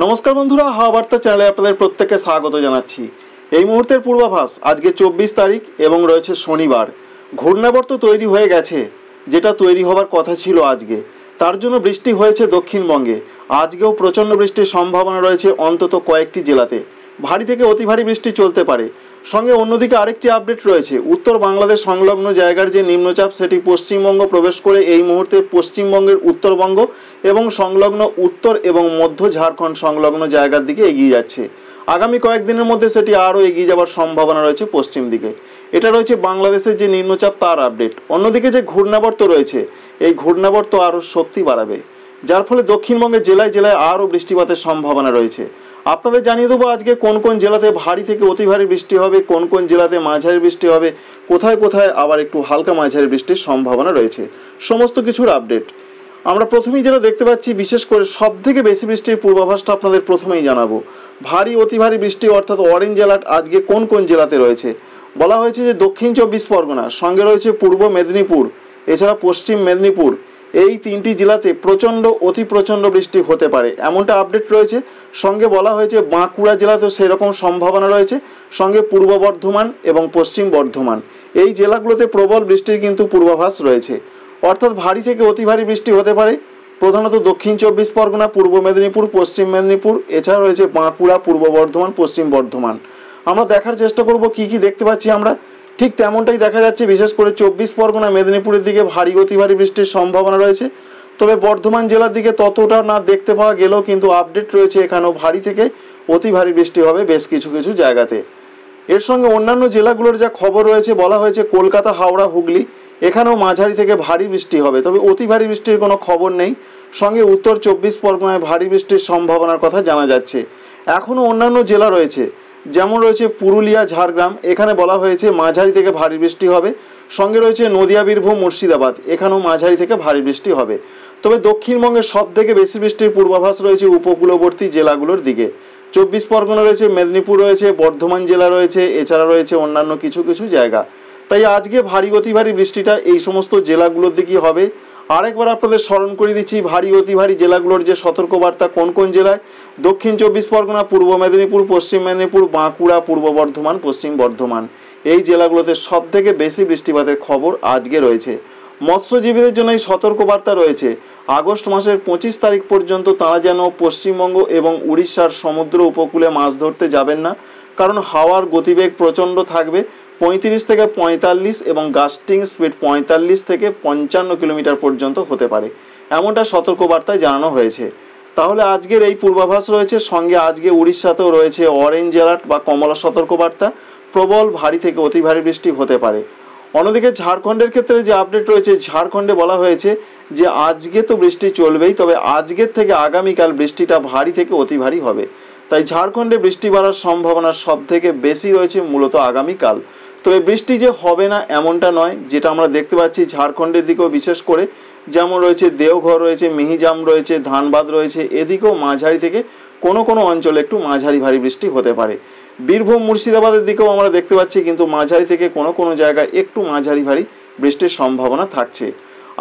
নমস্কার বন্ধুরা, হাওয়া বার্তা চ্যানেলে আপনাদের প্রত্যেককে স্বাগত জানাচ্ছি। এই মুহূর্তের পূর্বাভাস আজকে 24 তারিখ এবং রয়েছে শনিবার। ঘূর্ণাবর্ত তৈরি হয়ে গেছে, যেটা তৈরি হবার কথা ছিল আজকে। তার জন্য বৃষ্টি হয়েছে দক্ষিণবঙ্গে। আজকেও প্রচণ্ড বৃষ্টির সম্ভাবনা রয়েছে অন্তত কয়েকটি জেলাতে। ভারী থেকে অতি ভারী বৃষ্টি চলতে পারে। সঙ্গে অন্যদিকে আরেকটি আপডেট রয়েছে, উত্তর বাংলাদেশ সংলগ্ন জায়গার যে নিম্নচাপ সেটি পশ্চিমবঙ্গ প্রবেশ করে এই মুহূর্তে পশ্চিমবঙ্গের উত্তরবঙ্গ এবং সংলগ্ন উত্তর এবং মধ্য ঝাড়খণ্ড সংলগ্ন জায়গার দিকে এগিয়ে যাচ্ছে। আগামী কয়েকদিনের মধ্যে সেটি আরও এগিয়ে যাওয়ার সম্ভাবনা রয়েছে পশ্চিম দিকে। এটা রয়েছে বাংলাদেশের যে নিম্নচাপ তার আপডেট। অন্যদিকে যে ঘূর্ণাবর্ত রয়েছে, এই ঘূর্ণাবর্ত আরও শক্তি বাড়াবে, যার ফলে দক্ষিণবঙ্গের জেলায় জেলায় আরও বৃষ্টিপাতের সম্ভাবনা রয়েছে। আপনাদের জানিয়ে দেবো আজকে কোন কোন জেলাতে ভারী থেকে অতি ভারী বৃষ্টি হবে, কোন কোন জেলাতে মাঝারি বৃষ্টি হবে, কোথায় কোথায় আবার একটু হালকা মাঝারি বৃষ্টির সম্ভাবনা রয়েছে, সমস্ত কিছুর আপডেট। আমরা প্রথমেই যেটা দেখতে পাচ্ছি, বিশেষ করে সব থেকে বেশি বৃষ্টির পূর্বাভাসটা আপনাদের প্রথমেই জানাবো। ভারী অতি ভারী বৃষ্টি অর্থাৎ অরেঞ্জ অ্যালার্ট আজকে কোন কোন জেলাতে রয়েছে। বলা হয়েছে যে দক্ষিণ 24 পরগনা, সঙ্গে রয়েছে পূর্ব মেদিনীপুর, এছাড়া পশ্চিম মেদিনীপুর, এই তিনটি জেলাতে প্রচণ্ড অতি প্রচণ্ড বৃষ্টি হতে পারে, এমনটা আপডেট রয়েছে। সঙ্গে বলা হয়েছে বাঁকুড়া জেলাতেও সেরকম সম্ভাবনা রয়েছে, সঙ্গে পূর্ব বর্ধমান এবং পশ্চিম বর্ধমান এই জেলাগুলোতে প্রবল বৃষ্টির কিন্তু পূর্বাভাস রয়েছে। অর্থাৎ ভারী থেকে অতি ভারী বৃষ্টি হতে পারে প্রধানত দক্ষিণ 24 পরগনা, পূর্ব মেদিনীপুর, পশ্চিম মেদিনীপুর, এছাড়া রয়েছে বাঁকুড়া, পূর্ব বর্ধমান, পশ্চিম বর্ধমান। আমরা দেখার চেষ্টা করব কি কি দেখতে পাচ্ছি আমরা। ঠিক তেমনটাই দেখা যাচ্ছে, বিশেষ করে 24 পরগনা মেদিনীপুরের দিকে ভারী অতি ভারী বৃষ্টির সম্ভাবনা রয়েছে। তবে বর্ধমান জেলার দিকে ততটা না দেখতে পাওয়া গেলেও কিন্তু আপডেট রয়েছে, এখানেও ভারী থেকে অতি ভারী বৃষ্টি হবে বেশ কিছু কিছু জায়গাতে। এর সঙ্গে অন্যান্য জেলাগুলোর যা খবর রয়েছে, বলা হয়েছে কলকাতা, হাওড়া, হুগলি এখানেও মাঝারি থেকে ভারী বৃষ্টি হবে, তবে অতি ভারী বৃষ্টির কোনো খবর নেই। সঙ্গে উত্তর 24 পরগনায় ভারী বৃষ্টির সম্ভাবনার কথা জানা যাচ্ছে। এখনও অন্যান্য জেলা রয়েছে, যেমন রয়েছে পুরুলিয়া, ঝাড়গ্রাম, এখানে বলা হয়েছে মাঝারি থেকে ভারী বৃষ্টি হবে। সঙ্গে রয়েছে নদিয়া, বীরভূম, মুর্শিদাবাদ, এখানেও মাঝারি থেকে ভারী বৃষ্টি হবে। তবে দক্ষিণবঙ্গের সব থেকে বেশি বৃষ্টির পূর্বাভাস রয়েছে উপকূলবর্তী জেলাগুলোর দিকে। 24 পরগনা রয়েছে, মেদিনীপুর রয়েছে, বর্ধমান জেলা রয়েছে, এছাড়া রয়েছে অন্যান্য কিছু কিছু জায়গা। তাই আজকে ভারী অতি ভারী বৃষ্টিটা এই সমস্ত জেলাগুলোর দিকেই হবে। আরেকবার আপনাদের স্মরণ করে দিচ্ছি ভারী অতি ভারী জেলাগুলোর যে সতর্কবার্তা কোন কোন জেলায়। দক্ষিণ 24 পরগনা, পূর্ব মেদিনীপুর, পশ্চিম মেদিনীপুর, বাঁকুড়া, পূর্ব বর্ধমান, পশ্চিম বর্ধমান এই জেলাগুলোতে সব থেকে বেশি বৃষ্টিপাতের খবর আজকে রয়েছে। মৎস্যজীবীদের জন্য এই সতর্কবার্তা রয়েছে, আগস্ট মাসের 25 তারিখ পর্যন্ত তারা যেন পশ্চিমবঙ্গ এবং উড়িষ্যার সমুদ্র উপকূলে মাছ ধরতে যাবেন না, কারণ হাওয়ার গতিবেগ প্রচণ্ড থাকবে, 35 থেকে 45 এবং গাস্টিং স্পিড 45 থেকে 55 কিলোমিটার পর্যন্ত হতে পারে, এমনটা সতর্কবার্তায় জানানো হয়েছে। তাহলে আজকের এই পূর্বাভাস রয়েছে, সঙ্গে আজকে উড়িষ্যাতেও রয়েছে অরেঞ্জ অ্যালার্ট বা কমলা সতর্কবার্তা, প্রবল ভারী থেকে অতি ভারী বৃষ্টি হতে পারে। অন্যদিকে ঝাড়খণ্ডের ক্ষেত্রে যে আপডেট রয়েছে, ঝাড়খণ্ডে বলা হয়েছে যে আজকে তো বৃষ্টি চলবেই, তবে আজকের থেকে আগামীকাল বৃষ্টিটা ভারী থেকে অতি ভারী হবে। তাই ঝাড়খণ্ডে বৃষ্টি বাড়ার সম্ভাবনা সব থেকে বেশি রয়েছে মূলত আগামীকাল। তবে বৃষ্টি যে হবে না এমনটা নয়, যেটা আমরা দেখতে পাচ্ছি ঝাড়খণ্ডের দিকেও বিশেষ করে, যেমন রয়েছে দেওঘর রয়েছে, মিহিজাম রয়েছে, ধানবাদ রয়েছে, এদিকেও মাঝারি থেকে কোনো কোনো অঞ্চলে একটু মাঝারি ভারী বৃষ্টি হতে পারে। বীরভূম, মুর্শিদাবাদের দিকেও আমরা দেখতে পাচ্ছি, কিন্তু মাঝারি থেকে কোনো কোনো জায়গায় একটু মাঝারি ভারী বৃষ্টির সম্ভাবনা থাকছে।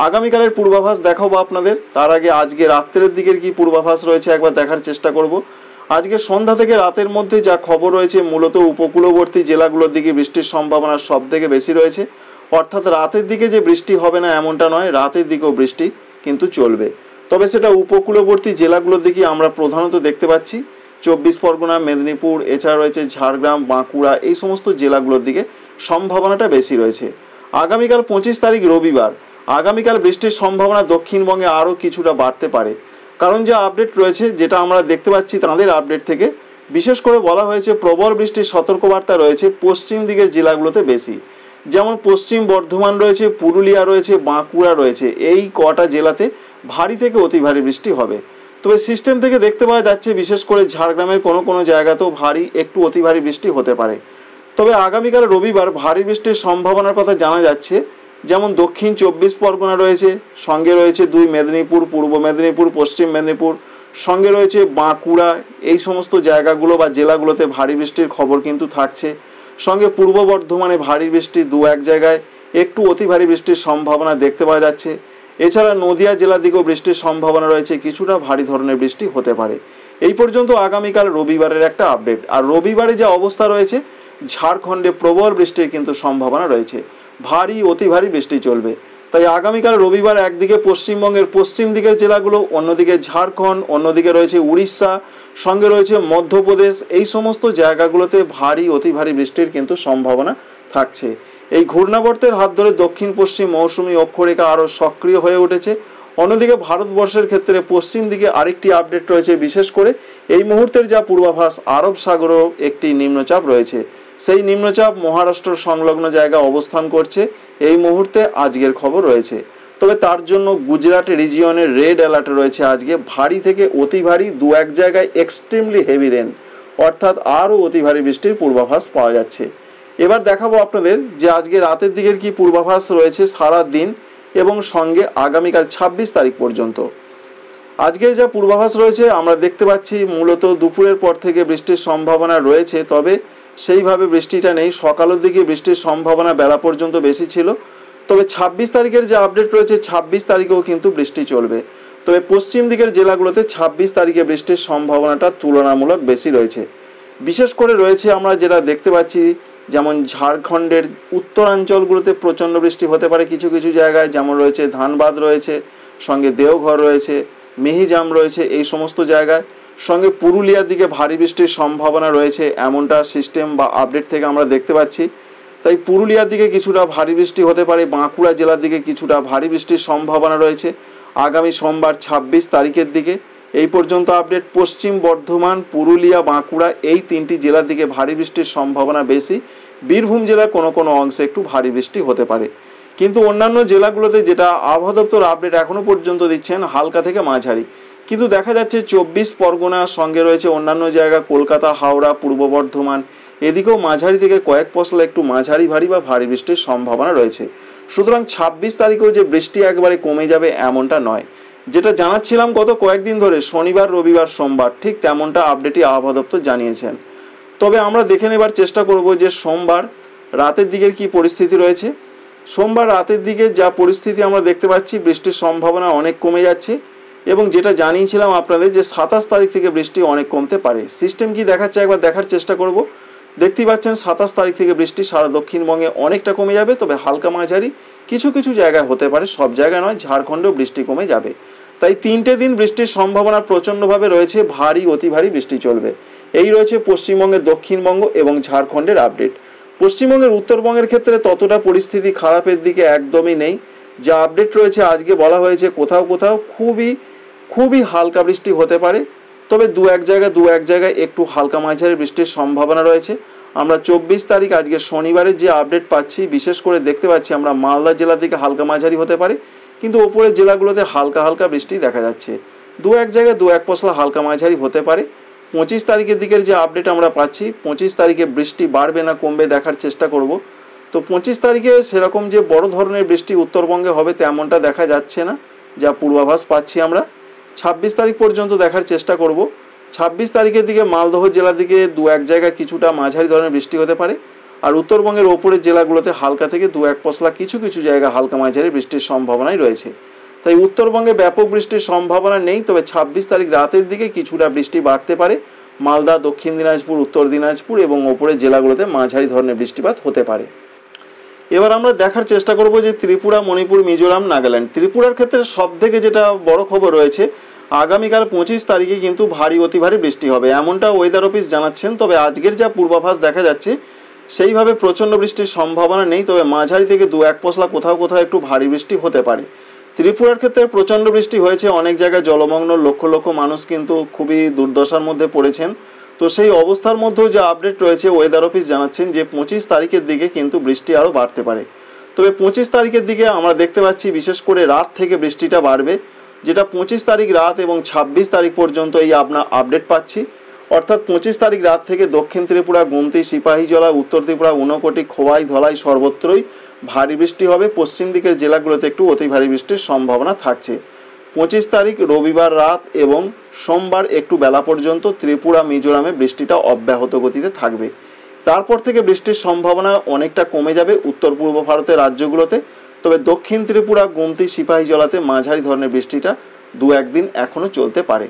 আগামীকালের পূর্বাভাস দেখাবো আপনাদের, তার আগে আজকে রাত্রের দিকের কি পূর্বাভাস রয়েছে একবার দেখার চেষ্টা করব। আজকে সন্ধ্যা থেকে রাতের মধ্যে যা খবর রয়েছে, মূলত উপকূলবর্তী জেলাগুলোর দিকে বৃষ্টির সম্ভাবনা সব থেকে বেশি রয়েছে। অর্থাৎ রাতের দিকে যে বৃষ্টি হবে না এমনটা নয়, রাতের দিকেও বৃষ্টি কিন্তু চলবে, তবে সেটা উপকূলবর্তী জেলাগুলোর দিকে আমরা প্রধানত দেখতে পাচ্ছি। 24 পরগনা, মেদিনীপুর, এছাড়া রয়েছে ঝাড়গ্রাম, বাঁকুড়া এই সমস্ত জেলাগুলোর দিকে সম্ভাবনাটা বেশি রয়েছে। আগামীকাল 25 তারিখ রবিবার, আগামীকাল বৃষ্টির সম্ভাবনা দক্ষিণবঙ্গে আরও কিছুটা বাড়তে পারে, কারণ যে আপডেট রয়েছে, যেটা আমরা দেখতে পাচ্ছি তাদের আপডেট থেকে, বিশেষ করে বলা হয়েছে প্রবল বৃষ্টির সতর্কবার্তা রয়েছে পশ্চিম দিকের জেলাগুলোতে বেশি, যেমন পশ্চিম বর্ধমান রয়েছে, পুরুলিয়া রয়েছে, বাঁকুড়া রয়েছে, এই কটা জেলাতে ভারী থেকে অতি ভারী বৃষ্টি হবে। তবে সিস্টেম থেকে দেখতে পাওয়া যাচ্ছে বিশেষ করে ঝাড়গ্রামের কোনো কোনো জায়গাতেও ভারী একটু অতি ভারী বৃষ্টি হতে পারে। তবে আগামীকাল রবিবার ভারী বৃষ্টির সম্ভাবনার কথা জানা যাচ্ছে, যেমন দক্ষিণ 24 পরগনা রয়েছে, সঙ্গে রয়েছে 2 মেদিনীপুর, পূর্ব মেদিনীপুর, পশ্চিম মেদিনীপুর, সঙ্গে রয়েছে বাঁকুড়া, এই সমস্ত জায়গাগুলো বা জেলাগুলোতে ভারী বৃষ্টির খবর কিন্তু থাকছে। সঙ্গে পূর্ব বর্ধমানে ভারী বৃষ্টি, 2-1 জায়গায় একটু অতি ভারী বৃষ্টির সম্ভাবনা দেখতে পাওয়া যাচ্ছে। এছাড়া নদিয়া জেলার দিকেও বৃষ্টির সম্ভাবনা রয়েছে, কিছুটা ভারী ধরনের বৃষ্টি হতে পারে। এই পর্যন্ত আগামীকাল রবিবারের একটা আপডেট। আর রবিবারে যা অবস্থা রয়েছে, ঝাড়খণ্ডে প্রবল বৃষ্টির কিন্তু সম্ভাবনা রয়েছে, ভারী অতি ভারী বৃষ্টি চলবে। তাই আগামীকাল রবিবার একদিকে পশ্চিমবঙ্গের পশ্চিম দিকের জেলাগুলো, অন্যদিকে ঝাড়খণ্ড, অন্যদিকে রয়েছে উড়িষ্যা, সঙ্গে রয়েছে মধ্যপ্রদেশ, এই সমস্ত জায়গাগুলোতে ভারী অতি ভারী বৃষ্টির কিন্তু সম্ভাবনা থাকছে। এই ঘূর্ণাবর্তের হাত ধরে দক্ষিণ পশ্চিম মৌসুমী অক্ষরেখা আরও সক্রিয় হয়ে উঠেছে। অন্যদিকে ভারতবর্ষের ক্ষেত্রে পশ্চিম দিকে আরেকটি আপডেট রয়েছে, বিশেষ করে এই মুহূর্তের যা পূর্বাভাস, আরব সাগরেও একটি নিম্নচাপ রয়েছে। সেই নিম্নচাপ মহারাষ্ট্র সংলগ্ন জায়গায় অবস্থান করছে এই মুহূর্তে, আজকের খবর রয়েছে। তবে তার জন্য গুজরাট রিজিয়নের রেড অ্যালার্ট রয়েছে আজকে, ভারী থেকে অতি ভারী, দু এক জায়গায় এক্সট্রিমলি হেভি রেন, অর্থাৎ আরও অতি ভারী বৃষ্টির পূর্বাভাস পাওয়া যাচ্ছে। এবার দেখাবো আপনাদের যে আজকে রাতের দিকের কি পূর্বাভাস রয়েছে সারা দিন এবং সঙ্গে আগামীকাল 26 তারিখ পর্যন্ত। আজকের যা পূর্বাভাস রয়েছে আমরা দেখতে পাচ্ছি মূলত দুপুরের পর থেকে বৃষ্টির সম্ভাবনা রয়েছে, তবে সেইভাবে বৃষ্টিটা নেই। সকালের দিকে বৃষ্টির সম্ভাবনা বেলা পর্যন্ত বেশি ছিল, তবে 26 তারিখের যে আপডেট রয়েছে 26 তারিখেও কিন্তু বৃষ্টি চলবে। তবে পশ্চিম দিকের জেলাগুলোতে 26 তারিখে বৃষ্টির সম্ভাবনাটা তুলনামূলক বেশি রয়েছে। বিশেষ করে রয়েছে আমরা যেটা দেখতে পাচ্ছি, যেমন ঝাড়খণ্ডের উত্তরাঞ্চলগুলোতে প্রচণ্ড বৃষ্টি হতে পারে কিছু কিছু জায়গায়, যেমন রয়েছে ধানবাদ রয়েছে, সঙ্গে দেওঘর রয়েছে, মেহিজাম রয়েছে, এই সমস্ত জায়গায়। সঙ্গে পুরুলিয়ার দিকে ভারী বৃষ্টির সম্ভাবনা রয়েছে, এমনটা সিস্টেম বা আপডেট থেকে আমরা দেখতে পাচ্ছি। তাই পুরুলিয়ার দিকে কিছুটা ভারী বৃষ্টি হতে পারে, বাঁকুড়া জেলার দিকে কিছুটা ভারী বৃষ্টির সম্ভাবনা রয়েছে আগামী সোমবার 26 তারিখের দিকে। এই পর্যন্ত আপডেট। পশ্চিম বর্ধমান, পুরুলিয়া, বাঁকুড়া এই তিনটি জেলার দিকে ভারী বৃষ্টির সম্ভাবনা বেশি। বীরভূম জেলার কোনো কোনো অংশে একটু ভারী বৃষ্টি হতে পারে। কিন্তু অন্যান্য জেলাগুলোতে যেটা আবহাওয়া দপ্তর আপডেট এখনও পর্যন্ত দিচ্ছেন, হালকা থেকে মাঝারি। কিন্তু দেখা যাচ্ছে 24 পরগনা, সঙ্গে রয়েছে অন্যান্য জায়গা কলকাতা, হাওড়া, পূর্ব বর্ধমান, এদিকেও মাঝারি থেকে কয়েক পশলা একটু মাঝারি ভারী বা ভারী বৃষ্টির সম্ভাবনা রয়েছে। সুতরাং 26 তারিখেও যে বৃষ্টি একবারে কমে যাবে এমনটা নয়। যেটা জানাচ্ছিলাম গত কয়েকদিন ধরে, শনিবার, রবিবার, সোমবার, ঠিক তেমনটা আপডেটই আবহাওয়া দপ্তর জানিয়েছেন। তবে আমরা দেখে নেবার চেষ্টা করব যে সোমবার রাতের দিকের কি পরিস্থিতি রয়েছে। সোমবার রাতের দিকে যা পরিস্থিতি আমরা দেখতে পাচ্ছি, বৃষ্টির সম্ভাবনা অনেক কমে যাচ্ছে এবং যেটা জানিয়েছিলাম আপনাদের যে 27 তারিখ থেকে বৃষ্টি অনেক কমতে পারে। সিস্টেম কি দেখাচ্ছে একবার দেখার চেষ্টা করব। দেখতেই পাচ্ছেন 27 তারিখ থেকে বৃষ্টি সারা দক্ষিণবঙ্গে অনেকটা কমে যাবে, তবে হালকা মাঝারি কিছু কিছু জায়গায় হতে পারে, সব জায়গায় নয়। ঝাড়খণ্ডেও বৃষ্টি কমে যাবে। তাই 3টে দিন বৃষ্টির সম্ভাবনা প্রচণ্ডভাবে রয়েছে, ভারী অতি ভারী বৃষ্টি চলবে। এই রয়েছে পশ্চিমবঙ্গের, দক্ষিণবঙ্গ এবং ঝাড়খণ্ডের আপডেট। পশ্চিমবঙ্গের উত্তরবঙ্গের ক্ষেত্রে ততটা পরিস্থিতি খারাপের দিকে একদমই নেই। যা আপডেট রয়েছে আজকে বলা হয়েছে কোথাও কোথাও খুবই হালকা বৃষ্টি হতে পারে, তবে দু এক জায়গায় একটু হালকা মাঝারি বৃষ্টির সম্ভাবনা রয়েছে। আমরা 24 তারিখ আজকে শনিবারের যে আপডেট পাচ্ছি, বিশেষ করে দেখতে পাচ্ছি আমরা মালদা জেলার দিকে হালকা মাঝারি হতে পারে, কিন্তু ওপরের জেলাগুলোতে হালকা হালকা বৃষ্টি দেখা যাচ্ছে। দু এক জায়গায় দু এক পশলা হালকা মাঝারি হতে পারে। 25 তারিখের দিকের যে আপডেট আমরা পাচ্ছি, 25 তারিখে বৃষ্টি বাড়বে না কমবে দেখার চেষ্টা করব। তো 25 তারিখে সেরকম যে বড় ধরনের বৃষ্টি উত্তরবঙ্গে হবে তেমনটা দেখা যাচ্ছে না, যা পূর্বাভাস পাচ্ছি আমরা। 26 তারিখ পর্যন্ত দেখার চেষ্টা করব। 26 তারিখের দিকে মালদহ জেলার দিকে দু এক জায়গায় কিছুটা মাঝারি ধরনের বৃষ্টি হতে পারে, আর উত্তরবঙ্গের ওপরের জেলাগুলোতে হালকা থেকে দু এক পশলা কিছু কিছু জায়গা হালকা মাঝারি বৃষ্টির সম্ভাবনাই রয়েছে। তাই উত্তরবঙ্গে ব্যাপক বৃষ্টির সম্ভাবনা নেই, তবে 26 তারিখ রাতের দিকে কিছুটা বৃষ্টি বাড়তে পারে। মালদা, দক্ষিণ দিনাজপুর, উত্তর দিনাজপুর এবং ওপরের জেলাগুলোতে মাঝারি ধরনের বৃষ্টিপাত হতে পারে। এবার আমরা দেখার চেষ্টা করব যে ত্রিপুরা, মণিপুর, মিজোরাম, নাগাল্যান্ড। ত্রিপুরার ক্ষেত্রে সব থেকে যেটা বড় খবর রয়েছে, আগামীকাল 25 তারিখে কিন্তু ভারী অতি ভারী বৃষ্টি হবে, এমনটা ওয়েদার অফিস জানাচ্ছেন। তবে আজকের যা পূর্বাভাস দেখা যাচ্ছে সেইভাবে প্রচণ্ড বৃষ্টির সম্ভাবনা নেই, তবে মাঝারি থেকে দু এক পশলা কোথাও কোথাও একটু ভারী বৃষ্টি হতে পারে। ত্রিপুরার ক্ষেত্রে প্রচণ্ড বৃষ্টি হয়েছে, অনেক জায়গায় জলমগ্ন, লক্ষ লক্ষ মানুষ কিন্তু খুবই দুর্দশার মধ্যে পড়েছেন। তো সেই অবস্থার মধ্যেও যে আপডেট রয়েছে, ওয়েদার অফিস জানাচ্ছেন যে 25 তারিখের দিকে কিন্তু বৃষ্টি আরও বাড়তে পারে। তবে 25 তারিখের দিকে আমরা দেখতে পাচ্ছি বিশেষ করে রাত থেকে বৃষ্টিটা বাড়বে, যেটা 25 তারিখ রাত এবং 26 তারিখ পর্যন্ত এই আপনার আপডেট পাচ্ছি। অর্থাৎ 25 তারিখ রাত থেকে দক্ষিণ ত্রিপুরা, গুমতি, সিপাহীজলা, উত্তর ত্রিপুরা, ঊনকোটি, খোয়াই, ধলাই সর্বত্রই ভারী বৃষ্টি হবে। পশ্চিম দিকের জেলাগুলোতে একটু অতি ভারী বৃষ্টির সম্ভাবনা থাকছে। 25 তারিখ রবিবার রাত এবং সোমবার একটু বেলা পর্যন্ত ত্রিপুরা, মিজোরামে বৃষ্টিটা অব্যাহত গতিতে থাকবে। তারপর থেকে বৃষ্টির সম্ভাবনা অনেকটা কমে যাবে উত্তর পূর্ব ভারতের রাজ্যগুলোতে। তবে দক্ষিণ ত্রিপুরা, গুমতি, সিপাহীজলাতে মাঝারি ধরনের বৃষ্টিটা দু একদিন এখনও চলতে পারে।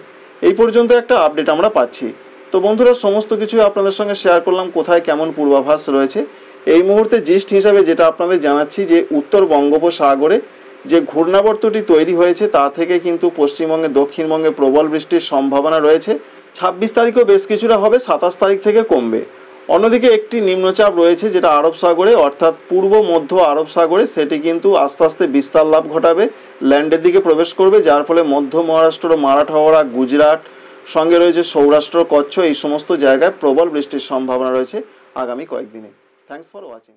এই পর্যন্ত একটা আপডেট আমরা পাচ্ছি। তো বন্ধুরা, সমস্ত কিছু আপনাদের সঙ্গে শেয়ার করলাম কোথায় কেমন পূর্বাভাস রয়েছে। এই মুহূর্তে জিস্ট হিসাবে যেটা আপনাদের জানাচ্ছি যে উত্তর বঙ্গোপসাগরে যে ঘূর্ণাবর্তটি তৈরি হয়েছে তা থেকে কিন্তু পশ্চিমবঙ্গে দক্ষিণবঙ্গে প্রবল বৃষ্টির সম্ভাবনা রয়েছে। 26 তারিখও বেশ কিছুটা হবে, 27 তারিখ থেকে কমবে। অন্যদিকে একটি নিম্নচাপ রয়েছে যেটা আরব সাগরে অর্থাৎ পূর্ব মধ্য আরব সাগরে, সেটি কিন্তু আস্তে আস্তে বিস্তার লাভ ঘটাবে, ল্যান্ডের দিকে প্রবেশ করবে, যার ফলে মধ্য মহারাষ্ট্র, মারাঠাওয়াড়া, গুজরাট, সঙ্গে রয়েছে সৌরাষ্ট্র, কচ্ছ, এই সমস্ত জায়গায় প্রবল বৃষ্টির সম্ভাবনা রয়েছে আগামী কয়েকদিনে। Thanks for watching.